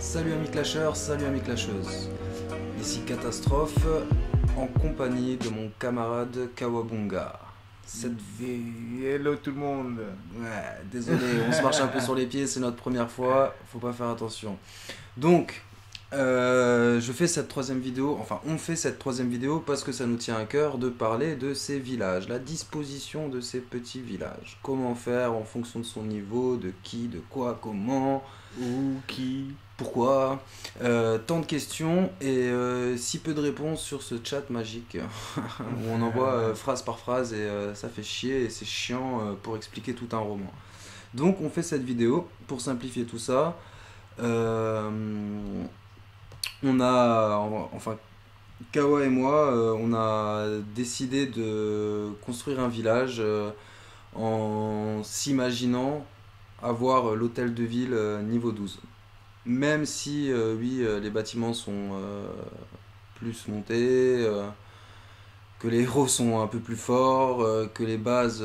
Salut amis clasheurs, salut amis clasheuses. Ici Catastrophe, en compagnie de mon camarade Kawabunga. Hello tout le monde. Ouais, désolé, on se marche un peu sur les pieds, c'est notre première fois, faut pas faire attention. Donc, je fais cette troisième vidéo, enfin on fait cette troisième vidéo parce que ça nous tient à cœur de parler de ces villages, la disposition de ces petits villages. Comment faire en fonction de son niveau, de qui, de quoi, comment, Ou qui? pourquoi, tant de questions et si peu de réponses sur ce chat magique où on envoie phrase par phrase et ça fait chier et c'est chiant pour expliquer tout un roman. Donc on fait cette vidéo pour simplifier tout ça. On a, enfin, Kawa et moi, on a décidé de construire un village en s'imaginant avoir l'hôtel de ville niveau 12. Même si, oui, les bâtiments sont plus montés, que les héros sont un peu plus forts, que les bases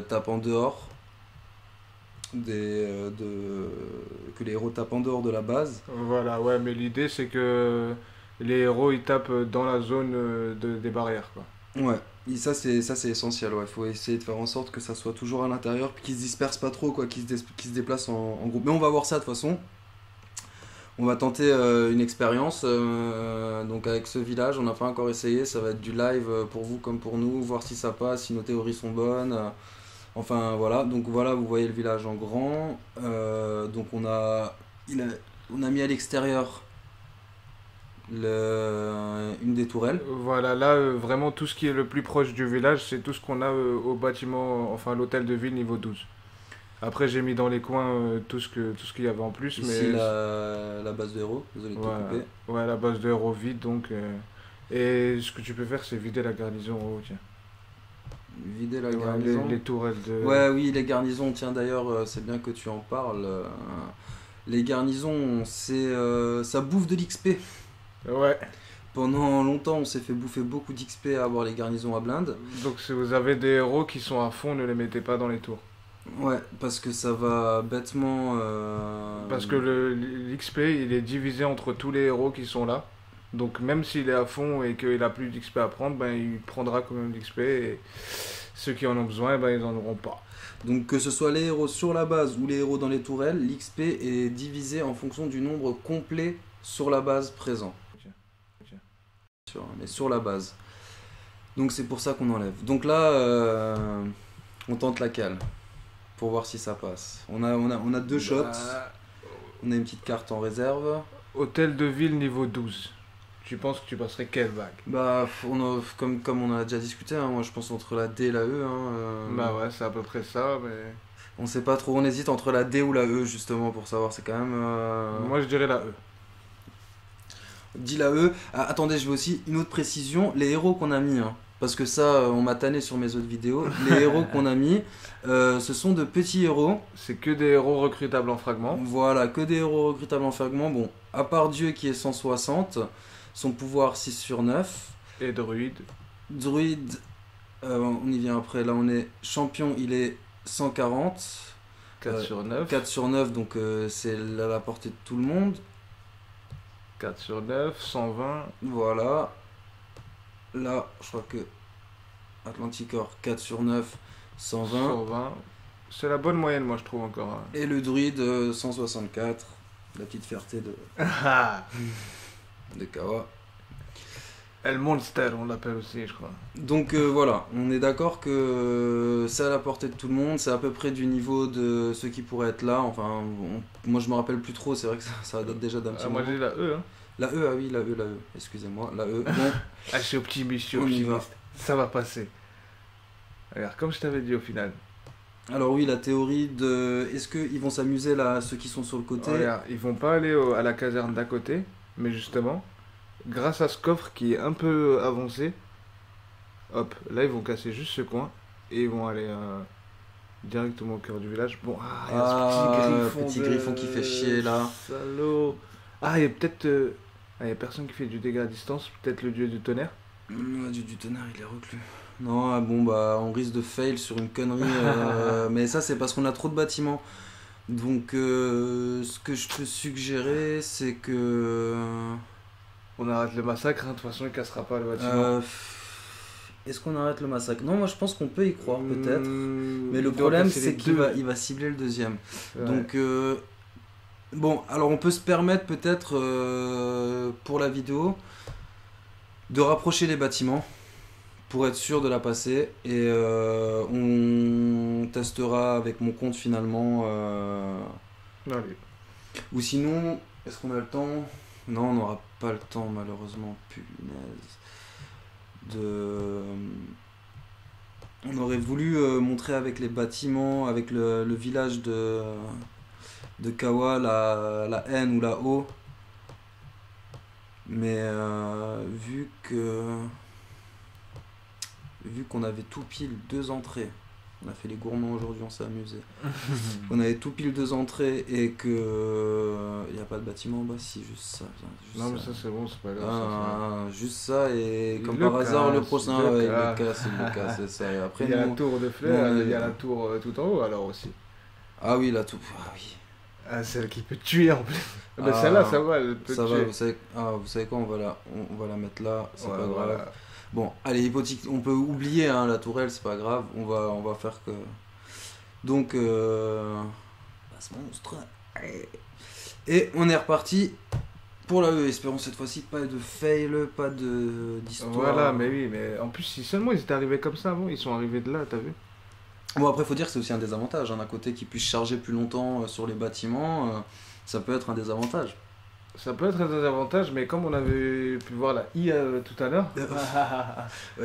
tapent en dehors, que les héros tapent en dehors de la base. Voilà, ouais, mais l'idée c'est que les héros ils tapent dans la zone des barrières, quoi. Ouais, et ça c'est essentiel, ouais. Faut essayer de faire en sorte que ça soit toujours à l'intérieur, puis qu'ils se dispersent pas trop, quoi, qu'ils se déplacent en groupe. Mais on va voir ça de toute façon. On va tenter une expérience, donc avec ce village, on n'a pas encore essayé, ça va être du live pour vous comme pour nous, voir si ça passe, si nos théories sont bonnes, enfin voilà, donc voilà, vous voyez le village en grand, donc on a mis à l'extérieur une des tourelles. Voilà, là vraiment tout ce qui est le plus proche du village, c'est tout ce qu'on a au bâtiment, enfin à l'hôtel de ville niveau 12. Après j'ai mis dans les coins tout ce qu'il y avait en plus, Ici mais la base de héros, désolé de te voilà, couper. ouais, la base de héros vide donc. Et ce que tu peux faire c'est vider la garnison en haut, tiens. Vider la Ouais, garnison. les tourelles de. Ouais, oui, les garnisons, tiens d'ailleurs, c'est bien que tu en parles. Les garnisons, ça bouffe de l'XP. Ouais. Pendant longtemps, on s'est fait bouffer beaucoup d'XP à avoir les garnisons à blinde. Donc si vous avez des héros qui sont à fond, ne les mettez pas dans les tours. Ouais, parce que ça va bêtement. Parce que l'XP il est divisé entre tous les héros qui sont là. Donc même s'il est à fond et qu'il a plus d'XP à prendre, ben il prendra quand même d'XP et ceux qui en ont besoin, ben ils en auront pas. Donc que ce soit les héros sur la base ou les héros dans les tourelles, l'XP est divisé en fonction du nombre complet sur la base présent. Mais sur la base. Donc c'est pour ça qu'on enlève. Donc là, on tente la cale pour voir si ça passe. On a deux shots. On a une petite carte en réserve. Hôtel de ville niveau 12. Tu penses que tu passerais quelle vague? Bah, comme on a déjà discuté, hein, moi je pense entre la D et la E. Bah ouais, c'est à peu près ça, mais. On sait pas trop, on hésite entre la D ou la E justement pour savoir. C'est quand même. Moi je dirais la E. Dis la E. Ah, attendez, je veux aussi une autre précision. Les héros qu'on a mis, hein, parce que ça, on m'a tanné sur mes autres vidéos. Les héros qu'on a mis, ce sont de petits héros. C'est que des héros recrutables en fragments. Voilà, que des héros recrutables en fragments. Bon, à part Dieu qui est 160, son pouvoir 6 sur 9. Et druide. Druide, on y vient après. Là, on est champion, il est 140. 4 sur 9. 4 sur 9, donc c'est à la portée de tout le monde. 4 sur 9, 120. Voilà. Là, je crois que Atlanticor 4 sur 9, 120. 120. C'est la bonne moyenne, moi je trouve encore. Hein. Et le druide 164. La petite fierté de Kawa. El Monster, on l'appelle aussi, je crois. Donc voilà, on est d'accord que c'est à la portée de tout le monde, c'est à peu près du niveau de ceux qui pourraient être là. Enfin, moi je me rappelle plus trop, c'est vrai que ça date déjà d'un petit moment. Moi j'ai la E. Hein. La E, ah oui, la E, excusez-moi, la E. Bon, Je suis optimiste, on y va. Ça va passer. Regarde, comme je t'avais dit au final. Alors oui, la théorie de... Est-ce qu'ils vont s'amuser là, ceux qui sont sur le côté? Regarde, ils vont pas aller à la caserne d'à côté, mais justement, grâce à ce coffre qui est un peu avancé, hop, là ils vont casser juste ce coin et ils vont aller directement au cœur du village. Bon, il y a ce petit griffon qui fait chier là. Salaud. Ah, il y a peut-être... il y a personne qui fait du dégât à distance, peut-être le dieu du tonnerre. Le dieu du tonnerre, il est reclus. Non, bon bah on risque de fail sur une connerie, mais ça c'est parce qu'on a trop de bâtiments. Donc, ce que je peux suggérer, c'est que... On arrête le massacre, hein, de toute façon il cassera pas le bâtiment. Est-ce qu'on arrête le massacre? Non, moi je pense qu'on peut y croire peut-être. Mais le Il doit problème, casser les c'est qu'il deux. il va cibler le deuxième. Ouais. Donc, bon, alors on peut se permettre peut-être pour la vidéo de rapprocher les bâtiments pour être sûr de la passer. Et on testera avec mon compte finalement. Allez. Ou sinon, est-ce qu'on a le temps? Non, on n'aura pas le temps malheureusement. Punaise. On aurait voulu montrer avec les bâtiments, avec le village de Kawa, la N ou la O. Mais vu qu'on avait tout pile 2 entrées, on a fait les gourmands aujourd'hui, on s'est amusé. On avait tout pile 2 entrées et que il n'y a pas de bâtiment en bas, si juste ça. Juste Non mais ça. ça c'est bon, c'est pas grave. Juste ça et Il comme le par hasard le casse, prochain il le ouais, il casse. le casse, il le casse, c'est ça. Et après Il y a nous, la tour de fleurs, nous, il y a la tour tout en haut alors aussi. ah oui la tour, ah oui. Ah, celle qui peut tuer en plus. Mais Ah, celle-là ça va, elle peut Ça tuer. va, vous savez quoi, on va la mettre là, c'est Ouais, pas grave. voilà. Bon, allez, hypothétique, on peut oublier hein, la tourelle, c'est pas grave, on va faire que. Donc, passe monstre. Allez. Et on est reparti pour la E. Espérons cette fois-ci pas de fail, pas d'histoire. Voilà, mais oui, mais en plus si seulement ils étaient arrivés comme ça avant, ils sont arrivés de là, t'as vu? Bon, après, faut dire que c'est aussi un désavantage. Hein, d'un côté, qu'ils puissent charger plus longtemps sur les bâtiments, ça peut être un désavantage. Ça peut être un désavantage, mais comme on avait pu voir la I tout à l'heure, Ouais,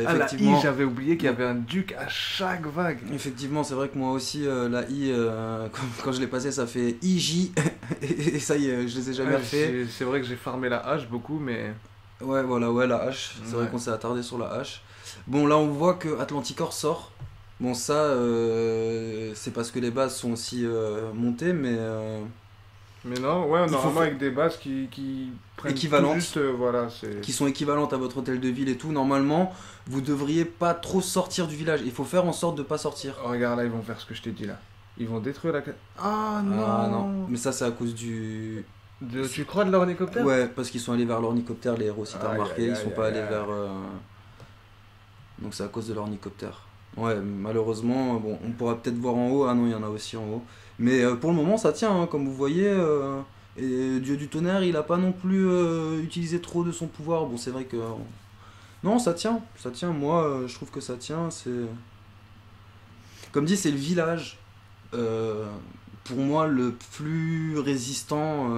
ah, la effectivement, I, j'avais oublié qu'il y avait un duc à chaque vague. effectivement, c'est vrai que moi aussi, la I, quand je l'ai passé, ça fait IJ. Et ça y est, je les ai jamais Ouais, refait. c'est vrai que j'ai farmé la hache beaucoup, mais Ouais, voilà, ouais, la hache. C'est vrai Ouais. qu'on s'est attardé sur la hache. Bon, là, on voit que Atlanticor sort. Bon, ça, c'est parce que les bases sont aussi montées, mais non, ouais, Il faut normalement faire- avec des bases qui prennent Équivalentes. tout juste, voilà, c'est... qui sont équivalentes à votre hôtel de ville et tout. Normalement, vous devriez pas trop sortir du village. Il faut faire en sorte de pas sortir. Oh, regarde là, ils vont faire ce que je t'ai dit là. Ils vont détruire la... Ah non, Ah non, mais ça, c'est à cause du. Tu crois de leur hélicoptère? Ouais, parce qu'ils sont allés vers l'ornicoptère, les héros, si t'as Aïe, remarqué, aïe, ils sont aïe, pas aïe, allés aïe. vers. Donc c'est à cause de l'ornicoptère. Ouais, malheureusement, bon, on pourra peut-être voir en haut. Ah non, il y en a aussi en haut. Mais pour le moment, ça tient, hein, comme vous voyez. Et Dieu du tonnerre, il a pas non plus utilisé trop de son pouvoir. Bon, c'est vrai que. Non, ça tient, ça tient. Moi, je trouve que ça tient. C'est. Comme dit, c'est le village. Pour moi, le plus résistant.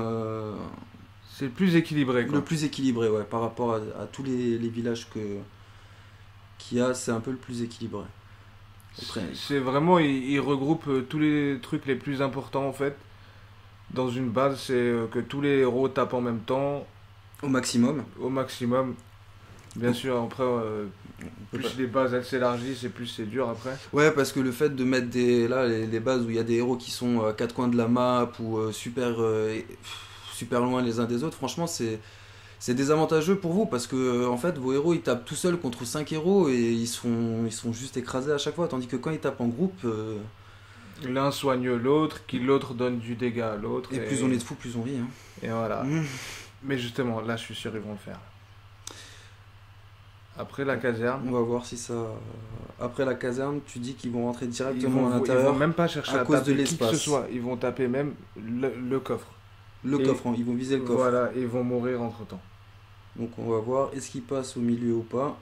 C'est le plus équilibré, quoi. Le plus équilibré, ouais, par rapport à tous les villages qu'il y a, c'est un peu le plus équilibré. Après, C'est vraiment, ils regroupent tous les trucs les plus importants en fait. Dans une base, c'est que tous les héros tapent en même temps, au maximum. au maximum. Bien sûr, après, peut plus pas- les bases elles s'élargissent et plus c'est dur après. Ouais, parce que le fait de mettre les bases où il y a des héros qui sont à 4 coins de la map ou super loin les uns des autres, franchement, c'est désavantageux pour vous parce que en fait, vos héros ils tapent tout seuls contre 5 héros et ils sont juste écrasés à chaque fois. Tandis que quand ils tapent en groupe, L'un soigne l'autre, qui l'autre donne du dégât à l'autre. et plus on est de fous, plus on rit. Hein. Et voilà. Mmh. Mais justement, là je suis sûr ils vont le faire. Après la caserne, On va voir si ça. Après la caserne, tu dis qu'ils vont rentrer ils directement à vont l'intérieur. même pas chercher à à, cause de taper qui que ce l'espace. soit. Ils vont taper même le coffre. Le Et- coffre, hein, ils vont viser le coffre. Voilà, et ils vont mourir entre temps. Donc on va voir est-ce qu'il passe au milieu ou pas.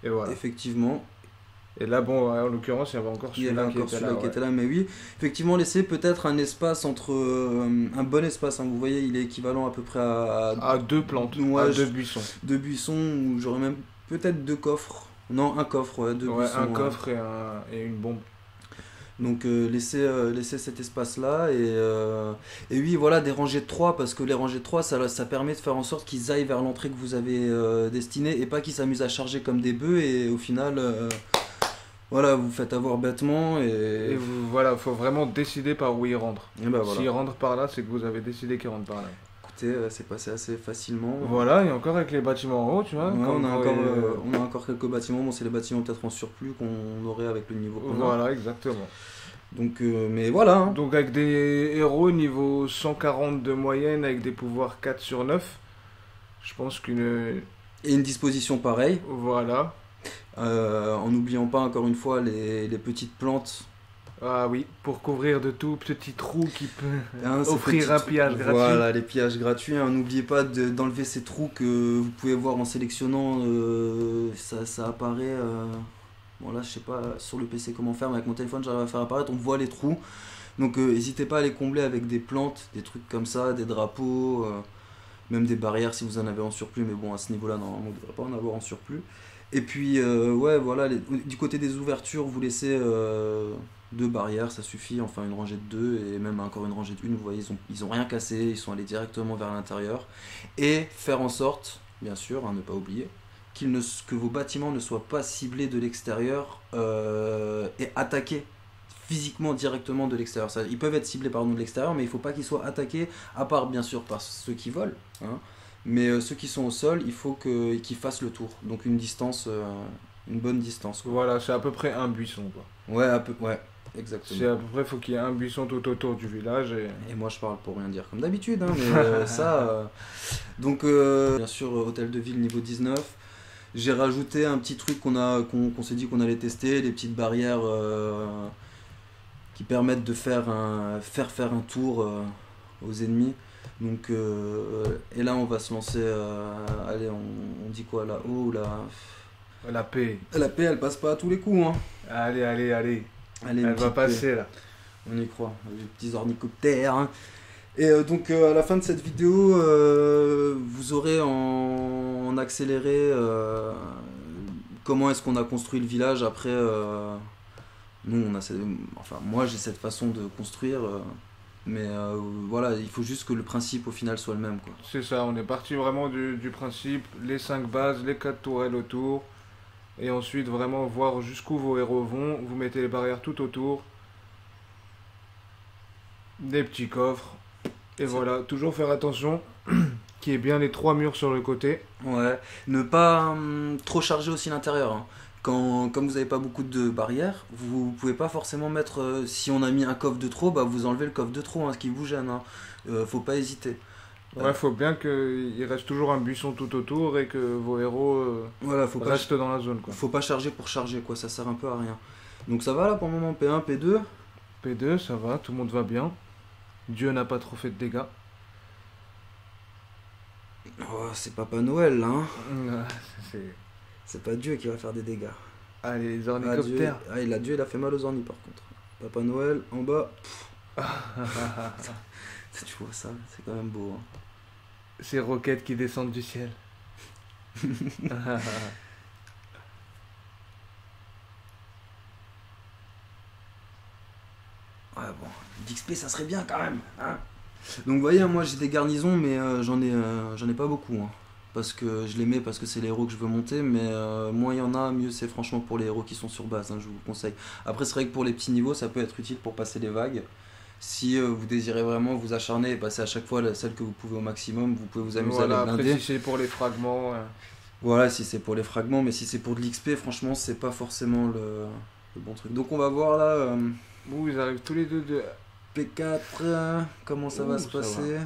Et voilà. Effectivement, Et là, bon, en l'occurrence, il y avait encore il y avait celui-là qui encore était celui-là là. qui était là, mais oui, effectivement, laisser peut-être un espace entre un bon espace. Hein, vous voyez, il est équivalent à peu près à À 2 plantes, Ouais, à je- 2 buissons. 2 buissons ou j'aurais même peut-être 2 coffres. Non, un coffre, ouais, 2 buissons. Un ouais. coffre et une bombe. Donc laisser cet espace-là et oui, voilà, des rangées de 3 parce que les rangées de 3 ça permet de faire en sorte qu'ils aillent vers l'entrée que vous avez destinée et pas qu'ils s'amusent à charger comme des bœufs et au final voilà, vous faites avoir bêtement Et voilà, faut vraiment décider par où ils rentrent. et bah voilà. S'ils rentrent par là, c'est que vous avez décidé qu'ils rentrent par là. écoutez, c'est passé assez facilement. Voilà, et encore avec les bâtiments en haut, tu vois. Ouais, comme on a encore quelques bâtiments. Bon, c'est les bâtiments peut-être en surplus qu'on aurait avec le niveau qu'on a. Voilà, exactement. Donc, mais voilà. Hein. Donc avec des héros niveau 140 de moyenne, avec des pouvoirs 4 sur 9, je pense qu'une... Et une disposition pareille. Voilà. En n'oubliant pas encore une fois les petites plantes. Ah oui, pour couvrir de tout petits trous qui peut Hein, ces offrir petits un trous. pillage gratuit. Voilà, les pillages gratuits. Hein. N'oubliez pas d'enlever ces trous que vous pouvez voir en sélectionnant. Ça apparaît. Bon, là, je sais pas sur le PC comment faire, mais avec mon téléphone, j'arrive à faire apparaître. On voit les trous. Donc, n'hésitez pas à les combler avec des plantes, des trucs comme ça, des drapeaux, même des barrières si vous en avez en surplus. Mais bon, à ce niveau-là, normalement, on ne devrait pas en avoir en surplus. Et puis, ouais, voilà, du côté des ouvertures, vous laissez 2 barrières, ça suffit, enfin une rangée de 2 et même encore une rangée de 1. Vous voyez, ils ont rien cassé, ils sont allés directement vers l'intérieur. Et faire en sorte, bien sûr, ne pas oublier, que vos bâtiments ne soient pas ciblés de l'extérieur et attaqués physiquement directement de l'extérieur. Ils peuvent être ciblés de l'extérieur, mais il ne faut pas qu'ils soient attaqués, à part bien sûr par ceux qui volent. Hein. Mais ceux qui sont au sol, il faut qu'ils fassent le tour. Donc une distance, une bonne distance. Quoi. Voilà, c'est à peu près un buisson, quoi. Ouais, exactement. C'est à peu près, faut qu'il y ait un buisson tout autour du village. Et moi je parle pour rien dire comme d'habitude, hein, mais ça... Donc bien sûr, hôtel de ville niveau 19. J'ai rajouté un petit truc qu'on s'est dit qu'on allait tester, les petites barrières qui permettent de faire un tour aux ennemis. Donc, et là on va se lancer, allez, on dit quoi, la O ou La paix. La paix, elle passe pas à tous les coups. Hein. Allez. Allez, Elle va passer, là. On y croit, les petits ornicoptères. Hein. Et donc à la fin de cette vidéo, vous aurez en accéléré comment est-ce qu'on a construit le village. Après, nous, enfin moi j'ai cette façon de construire. Mais voilà, il faut juste que le principe au final soit le même. Quoi. C'est ça, on est parti vraiment du principe, les 5 bases, les 4 tourelles autour, et ensuite vraiment voir jusqu'où vos héros vont, vous mettez les barrières tout autour, des petits coffres, et voilà, toujours faire attention qu'il y ait bien les 3 murs sur le côté. Ouais, ne pas trop charger aussi l'intérieur. Hein. Comme vous n'avez pas beaucoup de barrières, vous pouvez pas forcément mettre. Si on a mis un coffre de trop, bah vous enlevez le coffre de trop, hein, ce qui vous gêne. Hein. Faut pas hésiter. Ouais, faut bien qu'il reste toujours un buisson tout autour et que vos héros voilà, restent dans la zone. Quoi. Faut pas charger pour charger, quoi. Ça sert un peu à rien. Donc ça va là pour le moment, P1, P2. P2, ça va, tout le monde va bien. Dieu n'a pas trop fait de dégâts. Oh, c'est Papa Noël là. Hein. C'est... C'est pas Dieu qui va faire des dégâts. Allez, les ornicoptères. Dieu, il a fait mal aux ornis par contre. Papa Noël, en bas. Tu vois ça, c'est quand même beau. Hein. Ces roquettes qui descendent du ciel. Ouais, bon, d'XP ça serait bien quand même. Hein. Donc vous voyez, moi j'ai des garnisons, mais j'en ai pas beaucoup. Hein. Parce que je les mets parce que c'est les héros que je veux monter, mais moins il y en a, mieux c'est franchement pour les héros qui sont sur base, hein, je vous le conseille. Après c'est vrai que pour les petits niveaux ça peut être utile pour passer les vagues. Si vous désirez vraiment vous acharner et passer à chaque fois celle que vous pouvez au maximum, vous pouvez vous amuser à les blinder. Après si c'est pour les fragments... Voilà, si c'est pour les fragments, mais si c'est pour de l'XP, franchement c'est pas forcément le bon truc. Donc on va voir là... Ouh, ils arrivent tous les deux de... P4, comment ça va se passer?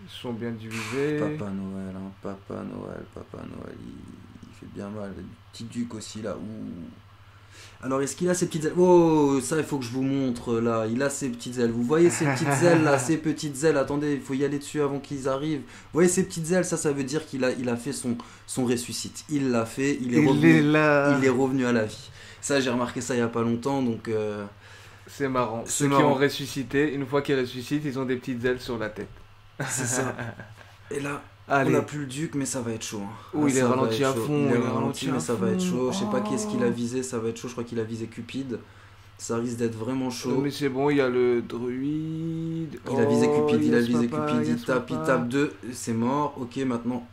Ils sont bien divisés. Papa Noël, hein, Papa Noël, il fait bien mal. Le petit duc aussi là. Ouh. Alors est-ce qu'il a ses petites ailes? Oh, ça il faut que je vous montre là. Il a ses petites ailes. Vous voyez ces petites ailes là, ces petites ailes. Attendez, il faut y aller dessus avant qu'ils arrivent. Vous voyez ces petites ailes, ça veut dire qu'il a fait son ressuscite. Il l'a fait, il est revenu à la vie. Ça j'ai remarqué ça il y a pas longtemps donc. C'est marrant. Ceux qui ont ressuscité, une fois qu'ils ressuscitent, ils ont des petites ailes sur la tête. C'est ça. Et là, allez. On n'a plus le duc, mais ça va être chaud. Hein. Oh, il est ralenti à fond. Il est ralenti, mais ça va être chaud. Je sais pas qui est-ce qu'il a visé, ça va être chaud. Je crois qu'il a visé Cupid. Ça risque d'être vraiment chaud. Mais c'est bon, il y a le druide. Il a visé Cupid, il tape 2, c'est mort. Ok, maintenant,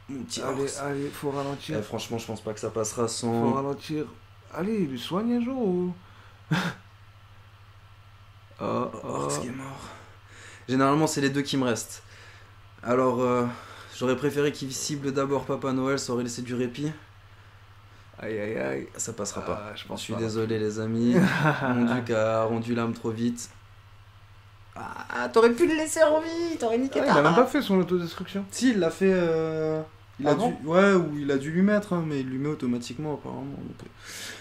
mon petit allez, faut ralentir. Franchement, je pense pas que ça passera sans... Faut ralentir. Allez, lui soigne un jour. Ce qui est mort. Généralement, c'est les deux qui me restent. Alors, j'aurais préféré qu'il cible d'abord Papa Noël, ça aurait laissé du répit. Aïe aïe aïe. Ça passera pas. Je Je pense suis pas. désolé les amis. Mon duc a rendu l'âme trop vite. Ah, t'aurais pu le laisser en vie, t'aurais niqué Ah, ta il a même race. pas fait son autodestruction. Si, il l'a fait. Il Ah a bon dû, ouais, ou il a dû lui mettre, hein, mais il lui met automatiquement apparemment. Donc,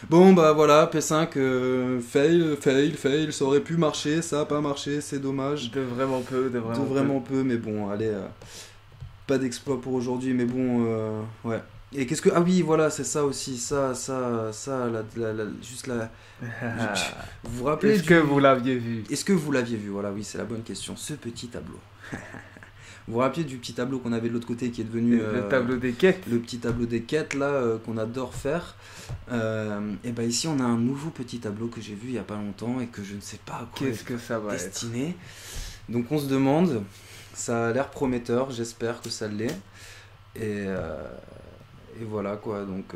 bon, bah voilà, P5, fail, ça aurait pu marcher, ça a pas marché, c'est dommage. De vraiment peu, de vraiment De vraiment peu, mais bon, allez, pas d'exploit pour aujourd'hui, mais bon, ouais. Et qu'est-ce que. Ah oui, voilà, c'est ça aussi, juste la. peu. Vous vous rappelez Est-ce que vous l'aviez vu? Est-ce que vous l'aviez vu? Voilà, oui, c'est la bonne question. Ce petit tableau. Vous vous rappelez du petit tableau qu'on avait de l'autre côté qui est devenu Le tableau des quêtes. le petit tableau des quêtes là qu'on adore faire. Et ben ici on a un nouveau petit tableau que j'ai vu il y a pas longtemps et que je ne sais pas à quoi Qu'est-ce que ça va être? destiné. Donc on se demande, ça a l'air prometteur, j'espère que ça l'est. Et voilà quoi. Donc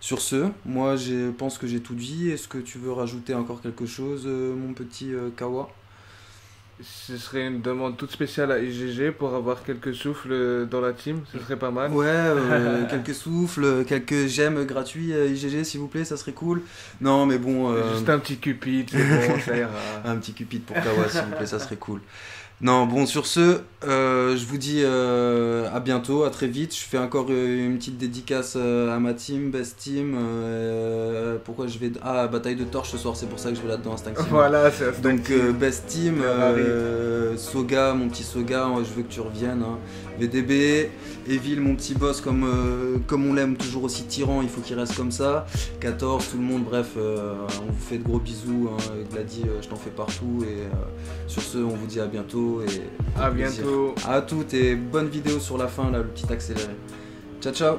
sur ce, moi je pense que j'ai tout dit. Est-ce que tu veux rajouter encore quelque chose, mon petit Kawa? Ce serait une demande toute spéciale à IGG pour avoir quelques souffles dans la team, ce serait pas mal. Ouais, quelques souffles, quelques j'aime gratuits IGG s'il vous plaît, ça serait cool. Non mais bon, Juste un petit cupid, c'est bon, ça ira. un petit cupid pour Kawa s'il vous plaît, ça serait cool. Non, bon, sur ce, je vous dis à bientôt, à très vite. Je fais encore une petite dédicace à ma team, Best Team. Pourquoi je vais. Ah, bataille de torches ce soir, c'est pour ça que je vais là-dedans instinctivement. Voilà, c'est Donc, Best Team, Ferrari. Soga, mon petit Soga, je veux que tu reviennes. Hein. VDB, Evil, mon petit boss, comme on l'aime, toujours aussi tyran, il faut qu'il reste comme ça. 14, tout le monde, bref, on vous fait de gros bisous. Hein. Glady, je t'en fais partout. Et sur ce, on vous dit à bientôt. Et à plaisir. bientôt. À toutes et bonne vidéo sur la fin, là, le petit accéléré. Ciao, ciao!